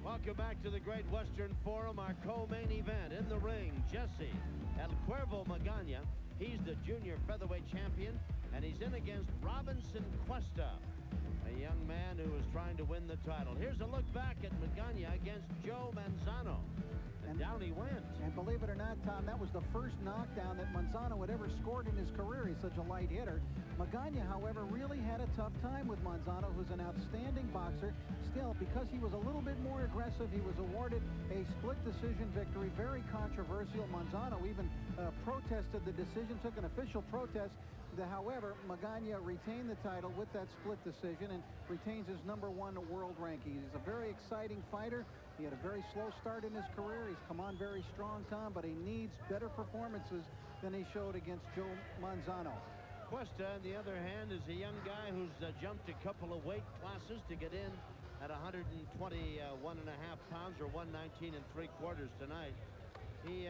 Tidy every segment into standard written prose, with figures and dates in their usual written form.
Welcome back to the Great Western Forum, our co-main event. In the ring, Jesse El Cuervo Magana. He's the junior featherweight champion, and he's in against Robinson Cuesta, a young man who is trying to win the title. Here's a look back at Magana against Joe Manzano. And down he went. And believe it or not, Tom, that was the first knockdown that Manzano had ever scored in his career. He's such a light hitter. Magana, however, really had a tough time with Manzano, who's an outstanding boxer. Still, because he was a little bit more aggressive, he was awarded a split decision victory. Very controversial. Manzano even protested the decision, took an official protest. However, Magana retained the title with that split decision and retains his #1 world ranking. He's a very exciting fighter. He had a very slow start in his career. He's come on very strong, Tom, but he needs better performances than he showed against Joe Manzano. Cuesta, on the other hand, is a young guy who's jumped a couple of weight classes to get in at 121.5 pounds, or 119 3/4 tonight. He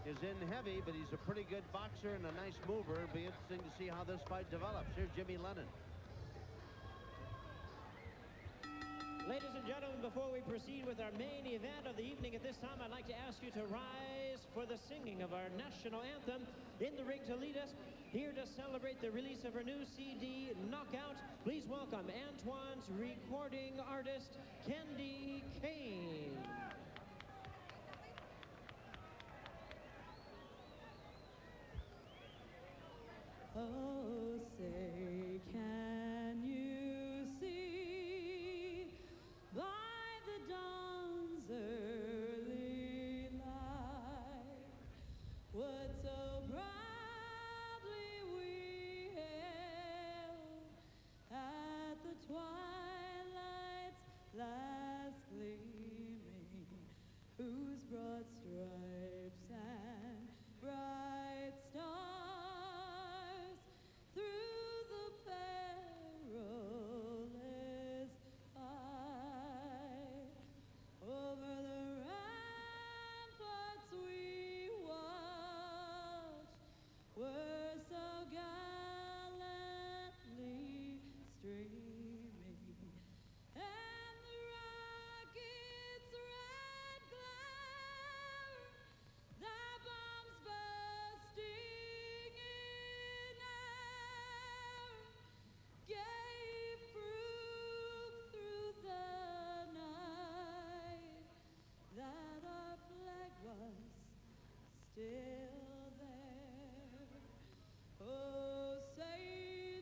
is in heavy, but he's a pretty good boxer and a nice mover. It'll be interesting to see how this fight develops. Here's Jimmy Lennon. Ladies and gentlemen, before we proceed with our main event of the evening, at this time I'd like to ask you to rise for the singing of our national anthem. In the ring to lead us, here to celebrate the release of her new CD, Knockout, please welcome Antoine's recording artist, Candy Kane. Oh, say, can you see by the dawn's early light what so proudly we hailed at the twilight's last gleaming, whose broad stripes and bright stars through the perilous fight over the ramparts we watched were so gallantly streaming, and the rocket's red glare, their bombs bursting in air, gave proof through the night that our flag was still there. Oh, say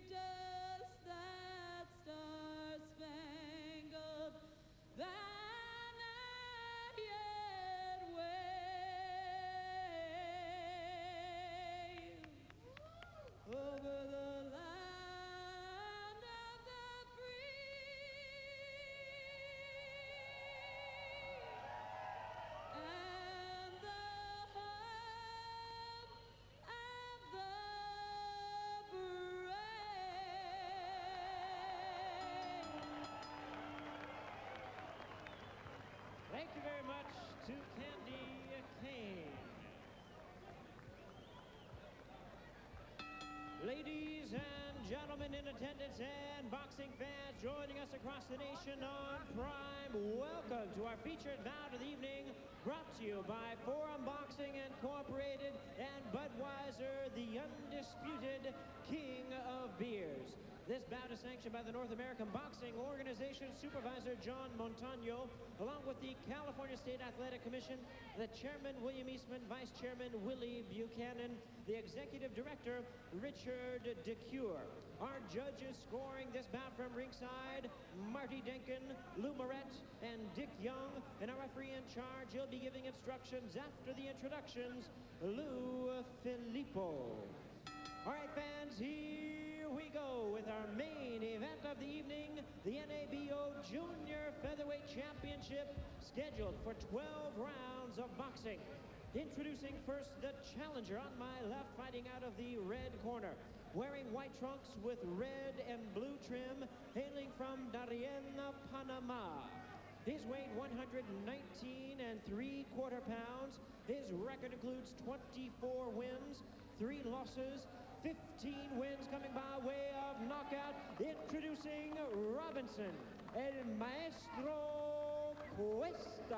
does that star-spangled banner yet wave over the land of the free and the home of the brave? Thank you very much to Candy Kane. Ladies and gentlemen in attendance and boxing fans joining us across the nation on Prime, welcome to our featured bout of the evening, brought to you by Forum Boxing Incorporated and Budweiser, the undisputed king of beers. This bout is sanctioned by the North American Boxing Organization Supervisor John Montano, along with the California State Athletic Commission, the Chairman William Eastman, Vice Chairman Willie Buchanan, the Executive Director Richard DeCure. Our judges scoring this bout from ringside, Marty Denkin, Lou Moret, and Dick Young, and our referee in charge, he'll be giving instructions after the introductions, Lou Filippo. All right, fans, here we go with our main event of the evening, the NABO Junior Featherweight Championship, scheduled for 12 rounds of boxing. Introducing first the challenger on my left, fighting out of the red corner, wearing white trunks with red and blue trim, hailing from Darien, Panama. His weight 119 3/4 pounds. His record includes 24 wins, 3 losses, 15 wins coming by way of knockout. Introducing Robinson, El Maestro Cuesta.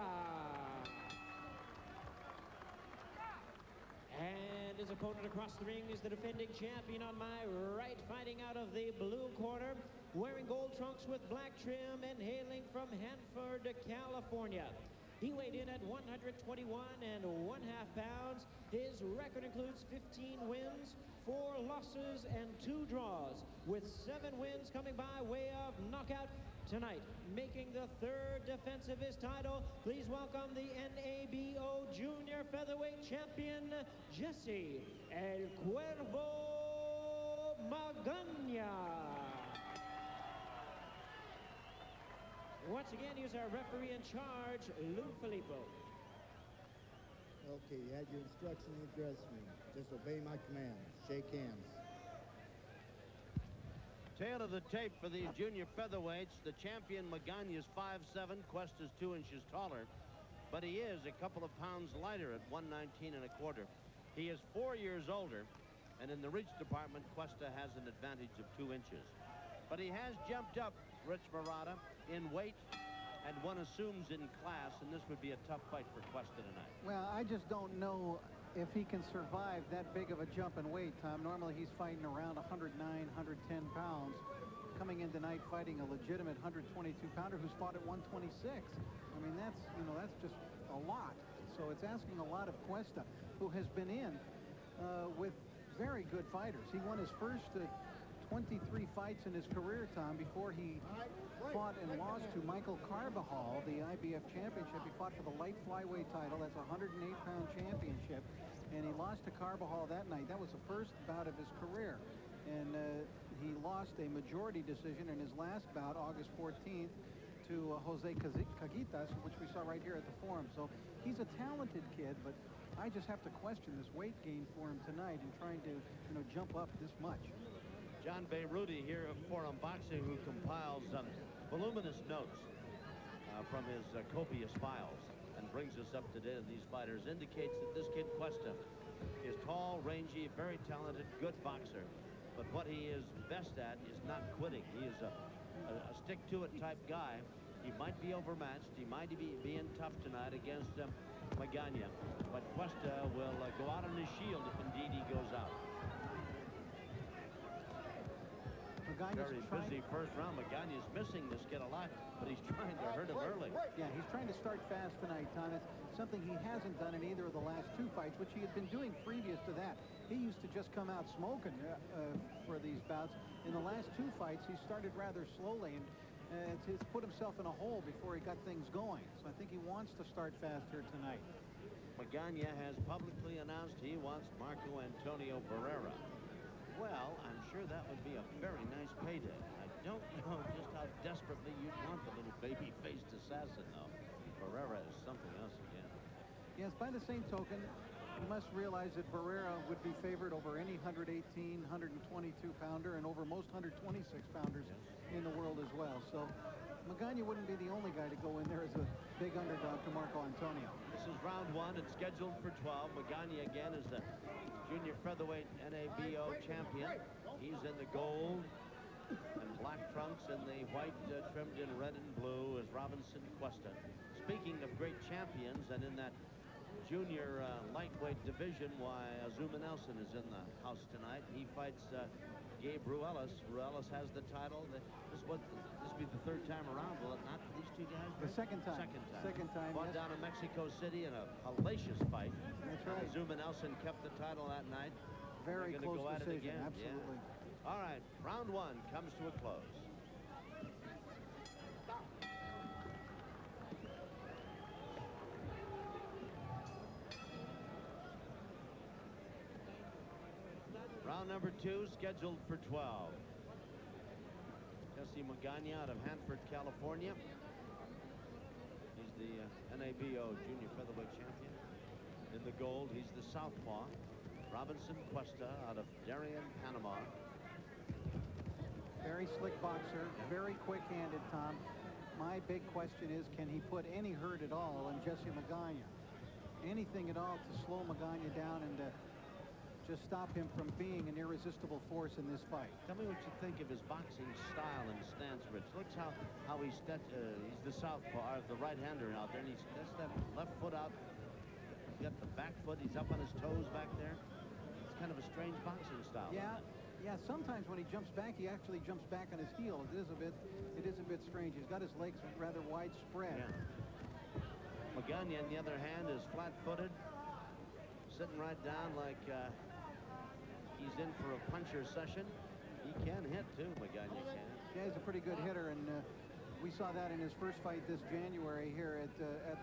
And his opponent across the ring is the defending champion on my right, fighting out of the blue corner, wearing gold trunks with black trim and hailing from Hanford, California. He weighed in at 121 1/2 pounds. His record includes 15 wins, 4 losses, and 2 draws, with 7 wins coming by way of knockout. Tonight, making the 3rd defense of his title, please welcome the NABO Junior Featherweight Champion, Jesse El Cuervo Magana. Once again, here's our referee in charge, Lou Filippo. Okay, you had your instruction in the dressing room. Just obey my commands. Shake hands. Tail of the tape for these junior featherweights. The champion Magana is 5'7", Cuesta's 2 inches taller, but he is a couple of pounds lighter at 119 1/4. He is 4 years older, and in the reach department, Cuesta has an advantage of 2 inches. But he has jumped up, Rich Murata, in weight, and one assumes in class, and this would be a tough fight for Cuesta tonight. Well, I just don't know if he can survive that big of a jump in weight, Tom. Normally he's fighting around 109, 110 pounds. Coming in tonight fighting a legitimate 122-pounder who's fought at 126. I mean, that's, you know, that's just a lot. So it's asking a lot of Cuesta, who has been in with very good fighters. He won his first 23 fights in his career, Tom, before he fought and lost to Michael Carbajal, the IBF championship. He fought for the light flyweight title. That's a 108-pound championship. And he lost to Carbajal that night. That was the first bout of his career. And he lost a majority decision in his last bout, August 14th, to Jose Caguitas, which we saw right here at the Forum. So he's a talented kid, but I just have to question this weight gain for him tonight and trying to, you know, jump up this much. John Beirudi here of Forum Boxing, who compiles voluminous notes from his copious files and brings us up to date on these fighters, indicates that this kid Cuesta is tall, rangy, very talented, good boxer. But what he is best at is not quitting. He is a stick-to-it type guy. He might be overmatched. He might be being tough tonight against Magana. But Cuesta will go out on his shield if indeed he goes out. Very busy first round. Magana's missing this kid a lot, but he's trying to hurt him early. Yeah, he's trying to start fast tonight, Tom. It's something he hasn't done in either of the last 2 fights, which he had been doing previous to that. He used to just come out smoking for these bouts. In the last 2 fights, he started rather slowly, and he's put himself in a hole before he got things going. So I think he wants to start fast here tonight. Magana has publicly announced he wants Marco Antonio Barrera. Well, I'm sure that would be a very nice payday. I don't know just how desperately you'd want the little baby-faced assassin, though. Barrera is something else again. Yes, by the same token, you must realize that Barrera would be favored over any 118, 122-pounder and over most 126-pounders in the world as well. So Magana wouldn't be the only guy to go in there as a big underdog to Marco Antonio. This is round 1. It's scheduled for 12. Magana again is the junior featherweight NABO champion. He's in the gold and black trunks, and the white trimmed in red and blue is Robinson Cuesta. Speaking of great champions, and in that junior lightweight division, why Azuma Nelson is in the house tonight. He fights Gabe Ruelas. Ruelas has the title. This will be the 3rd time around, will it not, for these 2 guys? The second time. Second time. Fought down in Mexico City in a hellacious fight. That's right. Azuma Nelson kept the title that night. Very close go at decision, it again. absolutely. Yeah. All right, round 1 comes to a close. Round number 2 scheduled for 12. Jesse Magana out of Hanford, California. He's the NABO junior featherweight champion. In the gold, he's the southpaw. Robinson Cuesta out of Darien, Panama. Very slick boxer, very quick-handed, Tom. My big question is, can he put any hurt at all on Jesse Magana? Anything at all to slow Magana down and just stop him from being an irresistible force in this fight. Tell me what you think of his boxing style and stance, Rich. Looks how he's the southpaw, the right-hander out there, and he's got that left foot out. He's got the back foot. He's up on his toes back there. It's kind of a strange boxing style. Yeah, yeah. Sometimes when he jumps back, he actually jumps back on his heel. It is a bit strange. He's got his legs rather widespread. Yeah. Magana, on the other hand, is flat-footed, sitting right down like he's in for a puncher session. He can hit too, Magana can. Yeah, he's a pretty good hitter, and we saw that in his first fight this January here at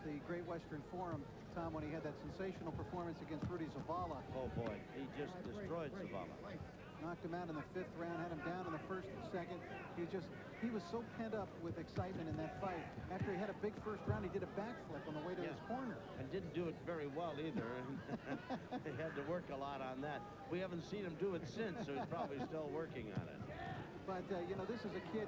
the Great Western Forum, Tom, when he had that sensational performance against Rudy Zavala. Oh boy, he just destroyed Zavala. Knocked him out in the 5th round, had him down in the 1st and 2nd. He was so pent up with excitement in that fight. After he had a big 1st round, he did a backflip on the way to his corner. And didn't do it very well either. He had to work a lot on that. We haven't seen him do it since, so he's probably still working on it. But, you know, this is a kid,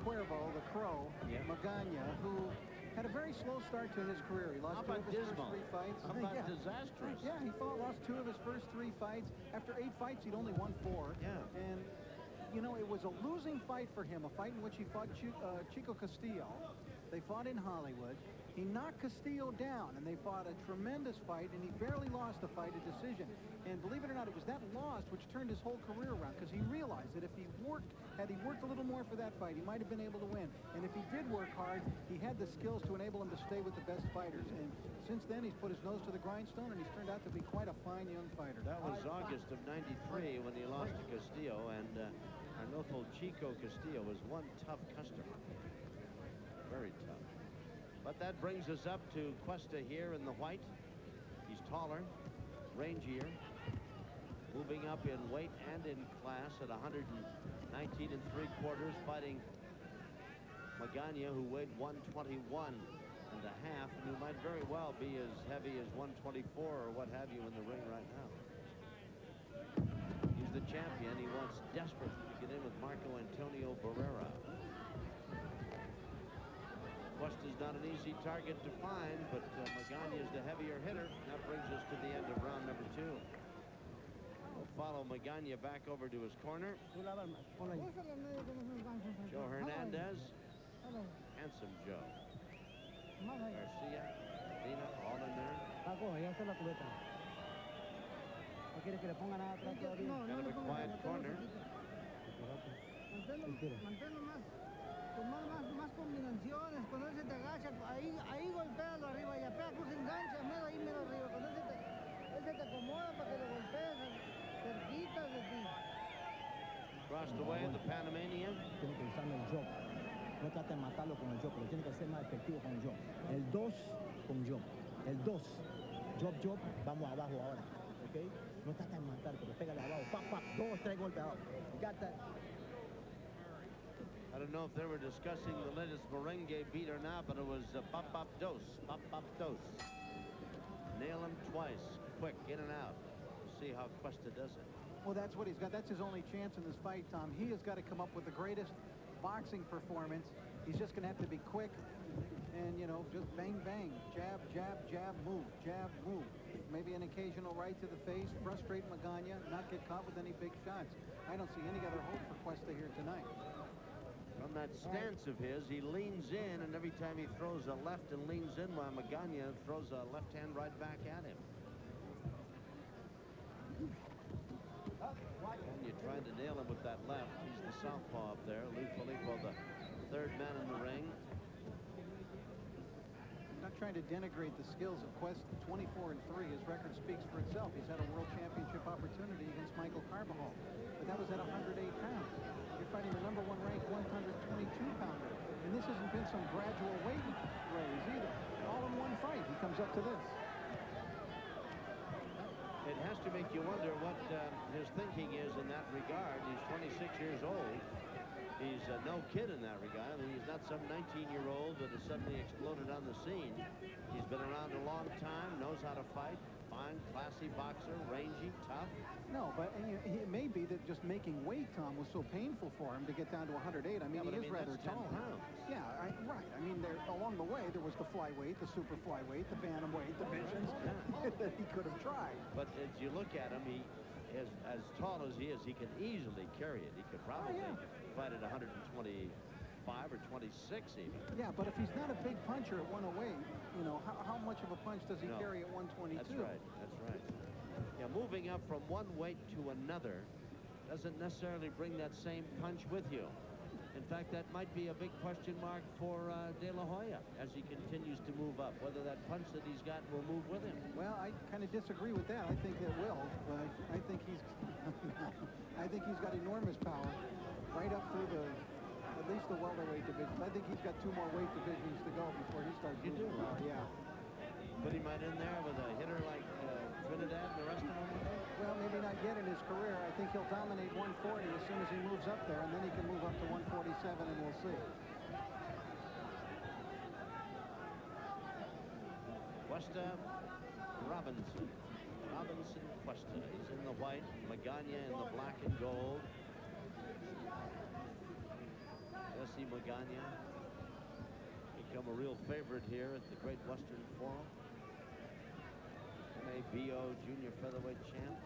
Cuervo, the Crow, Magana, who had a very slow start to his career. He lost 2 of his first 3 fights. How about disastrous? Yeah, he lost 2 of his first 3 fights. After 8 fights, he'd only won 4. Yeah. And, you know, it was a losing fight for him, a fight in which he fought Chico Castillo. They fought in Hollywood. He knocked Castillo down, and they fought a tremendous fight, and he barely lost the fight, a decision. And believe it or not, it was that loss which turned his whole career around, because he realized that if he had he worked a little more for that fight, he might have been able to win. And if he did work hard, he had the skills to enable him to stay with the best fighters. And since then, he's put his nose to the grindstone, and he's turned out to be quite a fine young fighter. That was August of '93 when he lost to Castillo, and Arnulfo Chico Castillo was one tough customer. Very tough. But that brings us up to Cuesta here in the white. He's taller, rangier, moving up in weight and in class at 119 3/4, fighting Magana, who weighed 121 and a half, and who might very well be as heavy as 124 or what have you in the ring right now. He's the champion. He wants desperately to get in with Marco Antonio Barrera. Cuesta's not an easy target to find, but Magana is the heavier hitter. That brings us to the end of round number 2. We'll follow Magana back over to his corner. Joe Hernandez, handsome Joe. Garcia, Dina, all in there. Kind of a quiet corner. Más combinaciones, cuando él se te agacha, ahí golpéalo arriba, y apenas pues engancha, ahí mero arriba, cuando él se te acomoda para que lo golpees cerquita de ti. Across the way, the Panamanian. Tiene que usar el jog. No trate de matarlo con el jog, pero tiene que ser más efectivo con el jog. El 2 con jog. El 2. Jog, vamos abajo ahora. ¿Ok? No trate de matar, pero pégale abajo. Pap, 2, 3 golpes abajo. You got that? I don't know if they were discussing the latest merengue beat or not, but it was pop dose. Nail him twice, quick, in and out. We'll see how Cuesta does it. Well, that's what he's got. That's his only chance in this fight, Tom. He has got to come up with the greatest boxing performance. He's just going to have to be quick and, you know, just bang, bang. Jab, move. Jab, move. Maybe an occasional right to the face, frustrate Magana, not get caught with any big shots. I don't see any other hope for Cuesta here tonight. From that stance of his, he leans in, and every time he throws a left and leans in, while Magana throws a left hand right back at him. And you try to nail him with that left. He's the southpaw up there. Lee Filippo, the 3rd man in the ring. Not trying to denigrate the skills of Cuesta. 24-3. His record speaks for itself. He's had a world championship opportunity against Michael Carbajal, but that was at 108 pounds. You're fighting the #1 ranked 122-pounder, and this hasn't been some gradual weight raise either. All in one fight, he comes up to this. It has to make you wonder what his thinking is in that regard. He's 26 years old. He's no kid in that regard. I mean, he's not some 19-year-old that has suddenly exploded on the scene. He's been around a long time, knows how to fight. Fine, classy boxer, rangy, tough. No, but it may be that just making weight, Tom, was so painful for him to get down to 108. I mean, he is rather tall. Pounds. Yeah, right. I mean, a lot along the way, there was the flyweight, the super flyweight, the bantamweight divisions that he could have tried. But as you look at him, he is as tall as he is. He can easily carry it. He could probably fight at 125 or 26 even. Yeah, but if he's not a big puncher at 108, you know, how much of a punch does he carry at 122? That's right. That's right. Yeah, moving up from one weight to another doesn't necessarily bring that same punch with you. In fact, that might be a big question mark for De La Hoya as he continues to move up, whether that punch that he's got will move with him. Well, I kind of disagree with that. I think it will. But I think he's I think he's got enormous power right up through at least the welterweight division. I think he's got 2 more weight divisions to go before he starts moving. Yeah. Put him right in there with a hitter like Trinidad and the rest of them? Well, maybe not yet in his career. I think he'll dominate 140 as soon as he moves up there, and then he can move up to 147, and we'll see. Cuesta, Robinson. Robinson, Cuesta. He's in the white. Magana in the black and gold. Jesse Magana become a real favorite here at the Great Western Forum. NABO Junior Featherweight champ.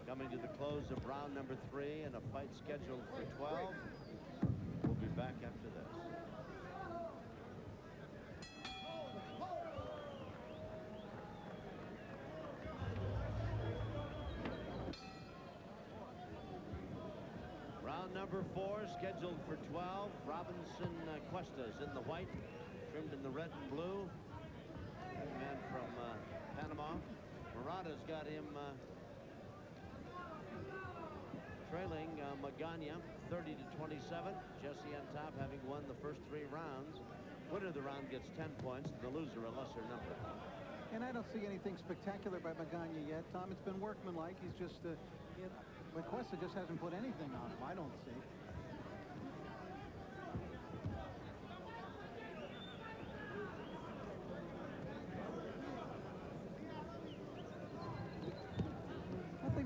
Coming to the close of round number 3 and a fight scheduled for 12. We'll be back after this. Round number 4 scheduled for 12. Robinson Cuesta's in the white, trimmed in the red and blue. Man from Panama. Murata's got him trailing Magana 30-27. Jesse on top, having won the first 3 rounds. Winner of the round gets 10 points, and the loser a lesser number. And I don't see anything spectacular by Magana yet, Tom. It's been workmanlike. He's just, but Cuesta just hasn't put anything on him, I don't see.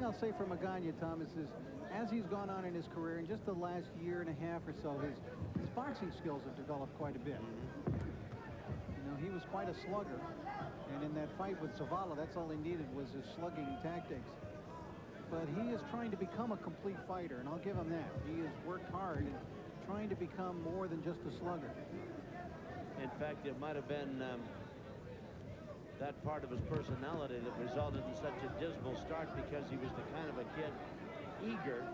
I'll say for Magana, Tom, is as he's gone on in his career, in just the last year and a half or so, his boxing skills have developed quite a bit. You know, he was quite a slugger, and in that fight with Zavala, that's all he needed was his slugging tactics. But he is trying to become a complete fighter, and I'll give him that. He has worked hard in trying to become more than just a slugger. In fact, it might have been that part of his personality that resulted in such a dismal start, because he was the kind of a kid eager.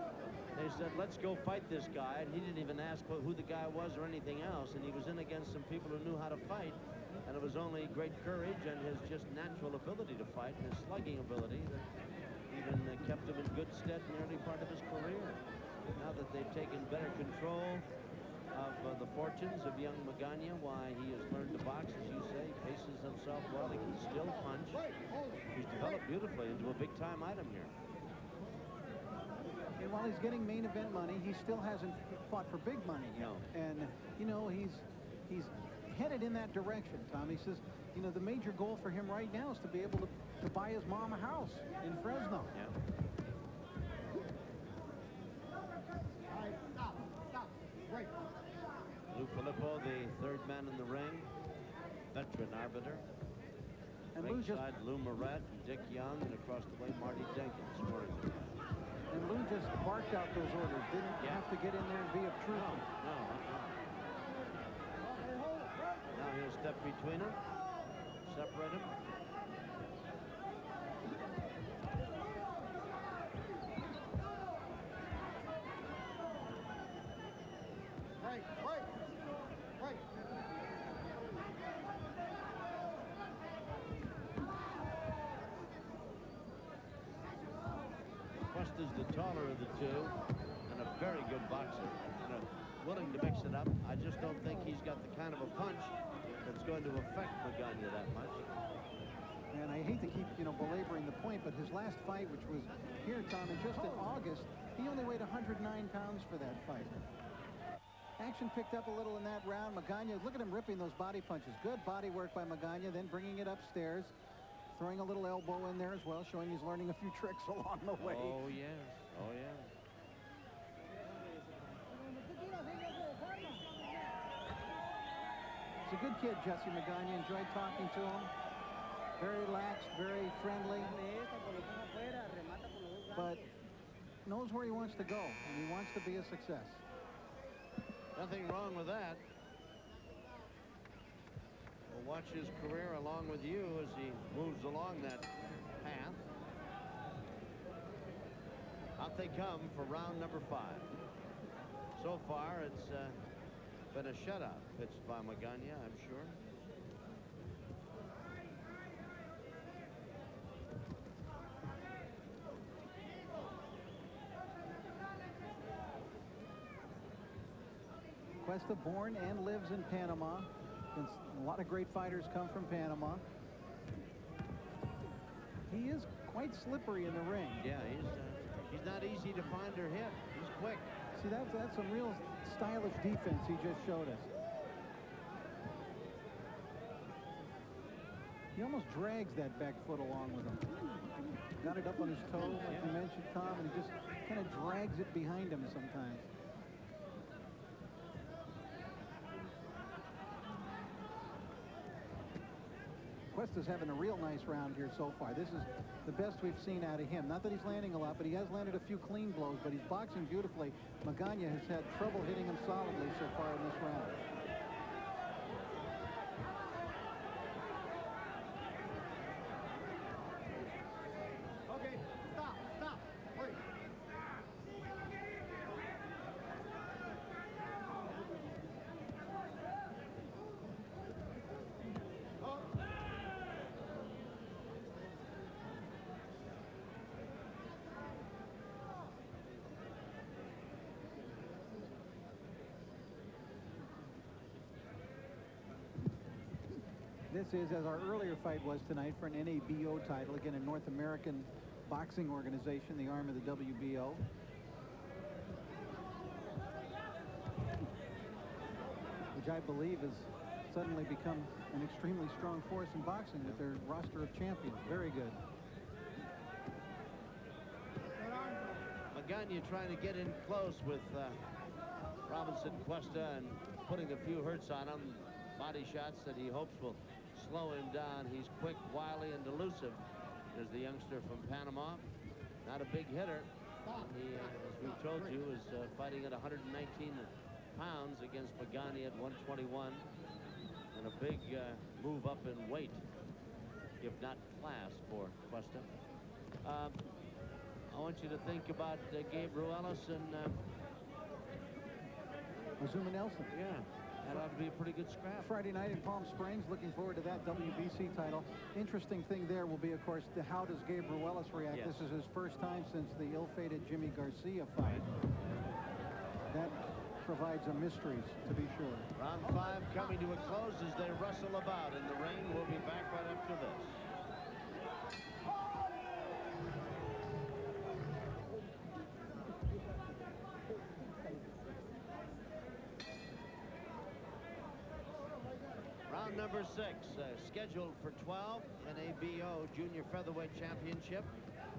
They said, let's go fight this guy, and he didn't even ask who the guy was or anything else, and he was in against some people who knew how to fight, and it was only great courage and his just natural ability to fight and his slugging ability that even kept him in good stead in the early part of his career. Now that they've taken better control of the fortunes of young Magana, why he has learned to box, as you say, paces himself well, he can still punch. He's developed beautifully into a big-time item here. And while he's getting main event money, he still hasn't fought for big money yet. No. And, you know, he's headed in that direction, Tom. He says, you know, the major goal for him right now is to be able to buy his mom a house in Fresno. Yeah. Lou Filippo, the 3rd man in the ring, veteran arbiter. And Lou ringside, Lou Moret, Dick Young, and across the way, Marty Jenkins. And Lou just barked out those orders. Didn't have to get in there and be obtrusive. No. Now he'll step between them, separate them. Cuesta's the taller of the two and a very good boxer, willing to mix it up. I just don't think he's got the kind of a punch that's going to affect Magana that much. And I hate to keep, belaboring the point, but his last fight, which was here, Tom, and just in August, he only weighed 109 pounds for that fight. Action picked up a little in that round. Magana, look at him ripping those body punches. Good body work by Magana, then bringing it upstairs. Throwing a little elbow in there as well, showing he's learning a few tricks along the way. Oh, yes. Oh, yeah. He's a good kid, Jesse Magana. Enjoyed talking to him. Very relaxed, very friendly. But knows where he wants to go, and he wants to be a success. Nothing wrong with that. We'll watch his career along with you as he moves along that path. Out they come for round number 5. So far, it's been a shutout pitched by Magana, I'm sure. Cuesta born and lives in Panama. A lot of great fighters come from Panama. He is quite slippery in the ring. Yeah, he's not easy to find or hit. He's quick. See, that's some real stylish defense he just showed us. He almost drags that back foot along with him. Got it up on his toe, like you mentioned, Tom, and he just kind of drags it behind him sometimes. Cuesta's having a real nice round here so far. This is the best we've seen out of him. Not that he's landing a lot, but he has landed a few clean blows, but he's boxing beautifully. Magana has had trouble hitting him solidly so far in this round. Okay, stop. Wait. This is, as our earlier fight was tonight, for an NABO title, again, a North American boxing organization, the arm of the WBO. Which I believe has suddenly become an extremely strong force in boxing with their roster of champions. Very good. Magana trying to get in close with Robinson Cuesta and putting a few hurts on him. Body shots that he hopes will slow him down. He's quick, wily, and elusive. There's the youngster from Panama. Not a big hitter. He, as we've told you, is fighting at 119 pounds against Magana at 121. And a big move up in weight, if not class, for Cuesta. I want you to think about Gabe Ruelas and Azuma Nelson. Yeah, that ought to be a pretty good scrap. Friday night in Palm Springs. Looking forward to that WBC title. Interesting thing there will be, of course, how does Gabe Ruelas react? Yes. This is his first time since the ill-fated Jimmy Garcia fight. That provides a mystery, to be sure. Round 5 coming to a close as they wrestle about in the ring. We'll be back right after this. Round number 6, scheduled for 12, NABO Junior Featherweight Championship.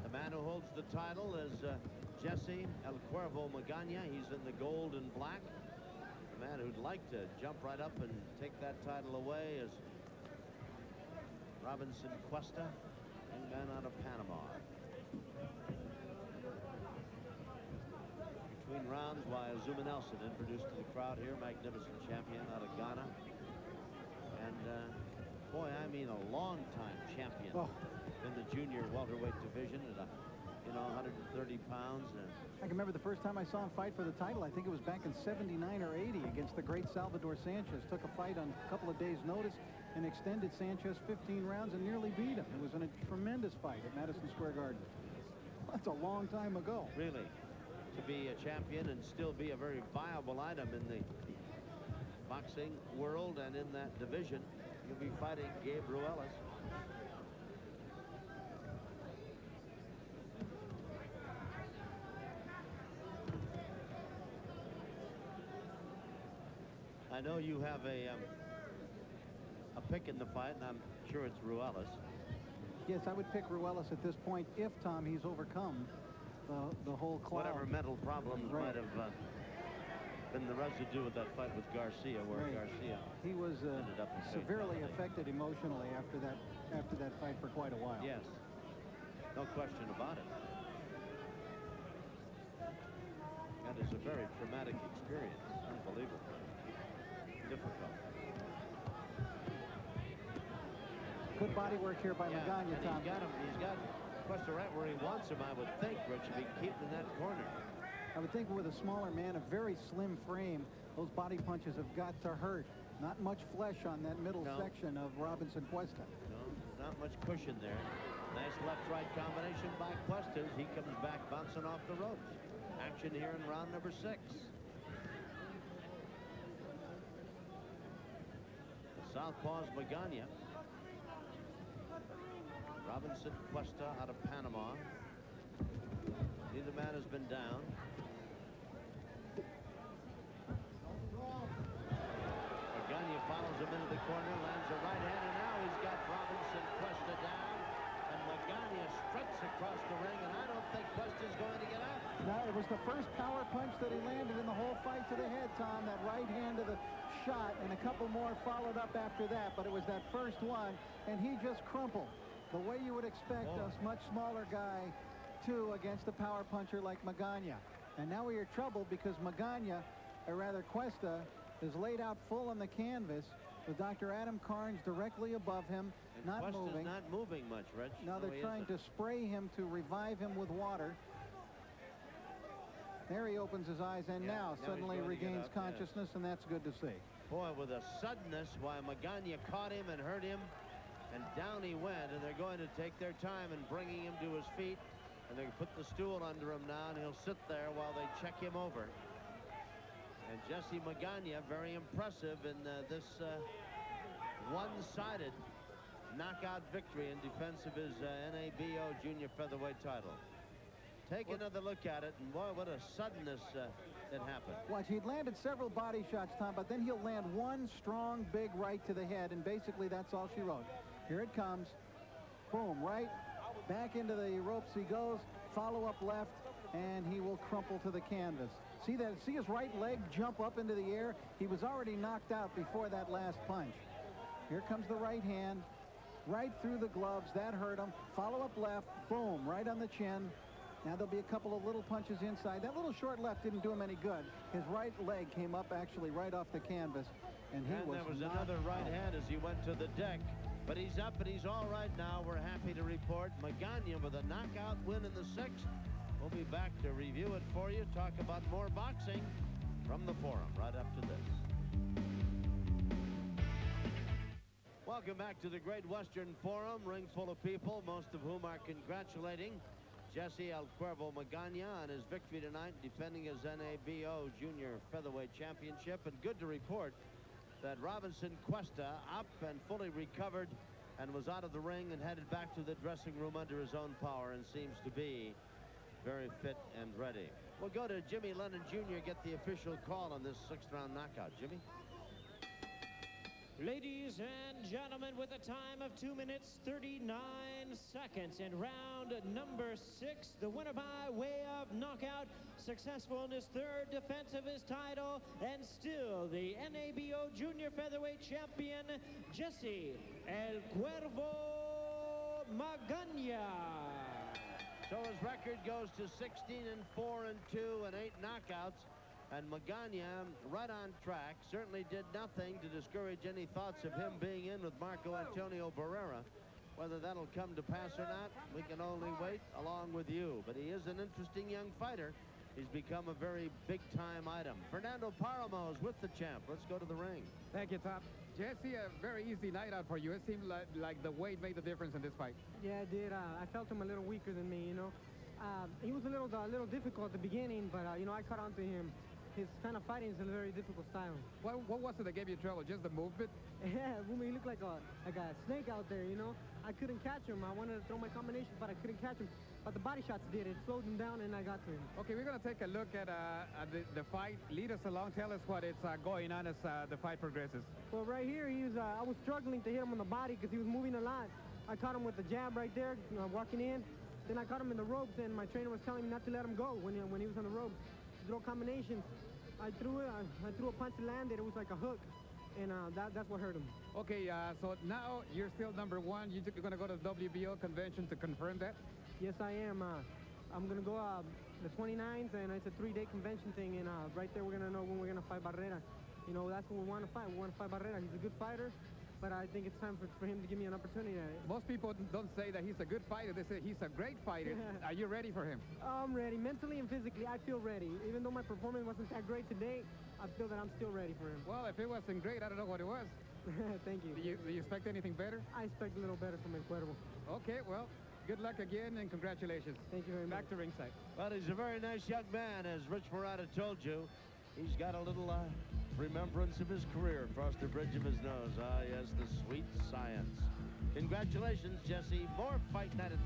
The man who holds the title is Jesse El Cuervo Magana. He's in the gold and black. The man who'd like to jump right up and take that title away is Robinson Cuesta, young man out of Panama. Between rounds, Azuma Nelson introduced to the crowd here, magnificent champion out of Ghana. And boy, I mean a long-time champion in the junior welterweight division at 130 pounds. I can remember the first time I saw him fight for the title. I think it was back in '79 or '80 against the great Salvador Sanchez. Took a fight on a couple of days' notice and extended Sanchez 15 rounds and nearly beat him. It was a tremendous fight at Madison Square Garden. That's a long time ago. Really, to be a champion and still be a very viable item in the boxing world and in that division. You'll be fighting Gabe Ruelas. I know you have a pick in the fight, and I'm sure it's Ruelas. Yes, I would pick Ruelas at this point if, Tom, he's overcome the whole cloud. Whatever mental problems might have been the residue of that fight with Garcia, where Right. Garcia He was ended up in severely fatality. affected emotionally after that fight for quite a while. Yes, no question about it. That is a very traumatic experience. Unbelievable. Difficult. Good body work here by Yeah, Magana, and Tom. he's got Cuesta right where he wants him, I would think, Rich, if he can keep him in that corner. I would think with a smaller man, a very slim frame, those body punches have got to hurt. Not much flesh on that middle No. section of Robinson Cuesta. No, not much cushion there. Nice left-right combination by Cuesta as he comes back bouncing off the ropes. Action here in round number 6. The southpaw's Magana. Robinson Cuesta out of Panama. Neither man has been down. Magana follows him into the corner, lands a right hand, and now he's got Robinson Cuesta down. And Magana struts across the ring, and I don't think Cuesta's going to get out. No, it was the first power punch that he landed in the whole fight to the head, Tom. That right hand to the shot, and a couple more followed up after that, but it was that first one, and he just crumpled. The way you would expect a much smaller guy to against a power puncher like Magana. And now we are troubled because Magana, or rather Cuesta, is laid out full on the canvas with Dr. Adam Carnes directly above him, And not Cuesta's moving. not moving much, Rich. Now No, they're he trying isn't. to spray him to revive him with water. There he opens his eyes, and Yeah, now now he's suddenly going to get regains up, yes. consciousness, and that's good to see. Boy, with a suddenness, why Magana caught him and hurt him, and down he went, and they're going to take their time in bringing him to his feet, and they put the stool under him now, and he'll sit there while they check him over. And Jesse Magana, very impressive in this one-sided knockout victory in defense of his NABO junior featherweight title. Take another look at it, and boy, what a suddenness that happened. Watch, he'd landed several body shots, Tom, but then he'll land one strong, big right to the head, and basically that's all she wrote. Here it comes. Boom, right. Back into the ropes he goes. Follow up left, and he will crumple to the canvas. See that? See his right leg jump up into the air? He was already knocked out before that last punch. Here comes the right hand. Right through the gloves. That hurt him. Follow up left. Boom, right on the chin. Now there'll be a couple of little punches inside. That little short left didn't do him any good. His right leg came up actually right off the canvas, and he And there was another right hand as he went to the deck. But he's up and he's all right now. We're happy to report Magana with a knockout win in the 6th. We'll be back to review it for you, talk about more boxing from the forum right after this. Welcome back to the Great Western Forum. Ring full of people, most of whom are congratulating Jesse El Cuervo Magana on his victory tonight, defending his NABO Junior Featherweight Championship. And good to report that Robinson Cuesta, up and fully recovered, and was out of the ring and headed back to the dressing room under his own power, and seems to be very fit and ready. We'll go to Jimmy Lennon Jr., get the official call on this 6th-round knockout. Jimmy? Ladies and gentlemen, with a time of 2 minutes, 39 seconds in round number 6, the winner by way of knockout, successful in his 3rd defense of his title, and still the NABO Junior Featherweight Champion, Jesse El Cuervo Magana. So his record goes to 16-4-2 and 8 knockouts. And Magana, right on track, certainly did nothing to discourage any thoughts of him being in with Marco Antonio Barrera. Whether that'll come to pass or not, we can only wait along with you. But he is an interesting young fighter. He's become a very big-time item. Fernando Paramo is with the champ. Let's go to the ring. Thank you, Tom. Jesse, a very easy night out for you. It seemed like the weight made the difference in this fight. Yeah, it did. I felt him a little weaker than me, you know. He was a little difficult at the beginning, but, you know, I caught on to him. His kind of fighting is a very difficult style. What was it that gave you trouble? Just the movement? Yeah, he looked like a snake out there, you know. I couldn't catch him. I wanted to throw my combinations, but I couldn't catch him. But the body shots did. It slowed him down, and I got to him. Okay, we're going to take a look at the fight. Lead us along. Tell us what is going on as the fight progresses. Well, right here, I was struggling to hit him on the body because he was moving a lot. I caught him with the jab right there, walking in. Then I caught him in the ropes, and my trainer was telling me not to let him go when he was on the ropes. To throw combinations. I threw it. I threw a punch that landed. It was like a hook, and that's what hurt him. Okay, so now you're still number one. You're going to go to the WBO convention to confirm that? Yes, I am. I'm going to go the 29th, and it's a 3-day convention thing, and right there we're going to know when we're going to fight Barrera. You know, that's what we want to fight. We want to fight Barrera. He's a good fighter, but I think it's time for him to give me an opportunity. Most people don't say that he's a good fighter. They say he's a great fighter. Are you ready for him? I'm ready. Mentally and physically, I feel ready. Even though my performance wasn't that great today, I feel that I'm still ready for him. Well, if it wasn't great, I don't know what it was. Thank you. Do you expect anything better? I expect a little better from El Cuervo. Okay, well, good luck again and congratulations. Thank you very much. Back to ringside. Well, he's a very nice young man, as Rich Murata told you. He's got a little remembrance of his career across the bridge of his nose. Ah, yes, the sweet science. Congratulations, Jesse. More Fight Night at